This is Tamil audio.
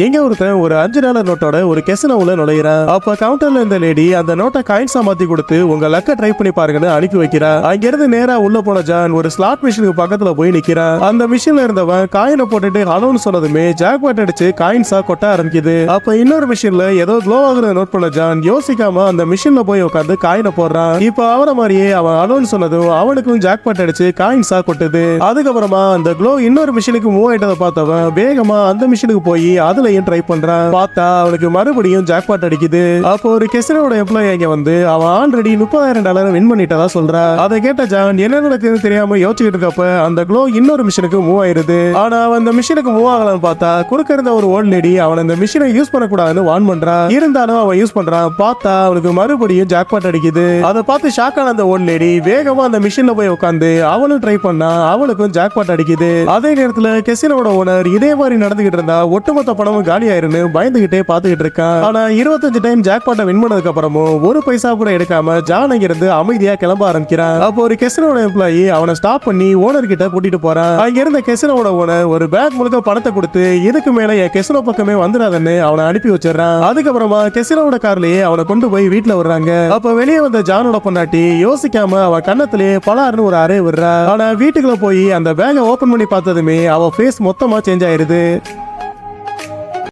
எங்க ஒருத்தன் ஒரு $5 நோட்டோட ஒரு கெசினோ உள்ள நுழையிறான். அப்ப கவுண்டர்ல இருந்த லேடி அந்த நோட்டை காயின்ஸா மாத்தி கொடுத்து உங்க லக்க ட்ரை பண்ணி பாருங்கன்னு அனுப்பி வைக்கிறா. அங்க இருந்து நேரா உள்ள போன ஜான் ஒரு ஸ்லாட் மிஷினுக்கு பக்கத்துல போய் நிக்கிறான். அந்த மிஷின்ல இருந்தவன் காயினை போட்டுட்டு ஹலோன்னு சொன்னதுமே ஜாக்பாட் அடிச்சு காயின்ஸா கொட்ட ஆரம்பிக்குது. அப்ப இன்னொரு மிஷின்ல ஏதோ க்ளோ ஆகுறத நோட் பண்ண ஜான் யோசிக்காம அந்த மிஷின்ல போய் உட்காந்து காயினை போடுறான். இப்ப அவரை மாதிரியே அவன் ஹலோன்னு சொன்னதும் அவனுக்கும் ஜாக்பாட் அடிச்சு காயின்ஸா கொட்டுது. அதுக்கப்புறமா அந்த க்ளோ இன்னொரு மிஷினுக்கு மூவ் ஆயிட்டதை பார்த்தவன் வேகமா அந்த மிஷினுக்கு போய் அதுலயும் ட்ரை பண்றான். பார்த்தா அவனுக்கு மறுபடியும் ஜாக்பாட் அடிக்குது. அப்போ ஒரு கெசினோட எம்ப்ளாயி இங்க வந்து அவன் ஆல்ரெடி $30,000 வின் பண்ணிட்டதா சொல்றா. அதை கேட்ட ஜான் என்ன நடக்குதுன்னு தெரியாம யோசிச்சுட்டு இருக்கப்ப அந்த க்ளோ இன்னொரு மிஷினுக்கு மூவ் ஆயிருது. ஆனா அவன் அந்த மிஷினுக்கு மூவ் ஆகலான்னு பார்த்தா குறுக்க இருந்த ஒரு ஓல்ட் லேடி அவன் அந்த மிஷினை யூஸ் பண்ணக்கூடாதுன்னு வார்ன் பண்றான். இருந்தாலும் அவன் யூஸ் பண்றான். பார்த்தா அவனுக்கு மறுபடியும் ஜாக்பாட் அடிக்குது. அதை பார்த்து ஷாக்கான அந்த ஓல்ட் லேடி வேகமா அந்த மிஷின்ல போய் உட்காந்து அவளும் ட்ரை பண்ணா. அவளுக்கும் ஜாக்பாட் அடிக்குது. அதே நேரத்துல கெசினோட ஓனர் இதே மாதிரி நடந்துகிட்டு இருந்தா ஒட்டுமொத்த பணமும் காலி ஆயிருன்னு பயந்துகிட்டே பாத்துக்கிட்டு இருக்கான். ஆனா 25 டைம் ஜாக்பாட்டை வின் பண்ணதுக்கு அப்புறமும் ஒரு பைசா கூட எடுக்காம ஜான் அங்கிருந்து அமைதியா கிளம்ப ஆரம்பிக்கிறான். அப்போ ஒரு கெசினோட எம்ப்ளாயி அவனை ஸ்டாப் பண்ணி ஓனர் கிட்ட கூட்டிட்டு போறான். அங்க இருந்த கெசினோட ஓனர் ஒரு பேக் முழுக்க பணத்தை கொடுத்து இதுக்கு மேல என் கெசினோ பக்கமே வந்துடாதன்னு அவனை அனுப்பி வச்சிடறான். அதுக்கப்புறமா கெசினோட கார்லயே அவனை கொண்டு போய் வீட்டுல விடுறாங்க. அப்ப வெளியே வந்த ஜானோட பொண்டாட்டி யோசிக்காம அவன் கண்ணத்திலேயே பலாருன்னு ஒரு அறை விடுறா. ஆனா வீட்டுக்குள்ள போய் அந்த பேக்கை ஓபன் பண்ணி பார்த்ததுமே அவ ஃபேஸ் மொத்தமா சேஞ்ச் ஆயிருது.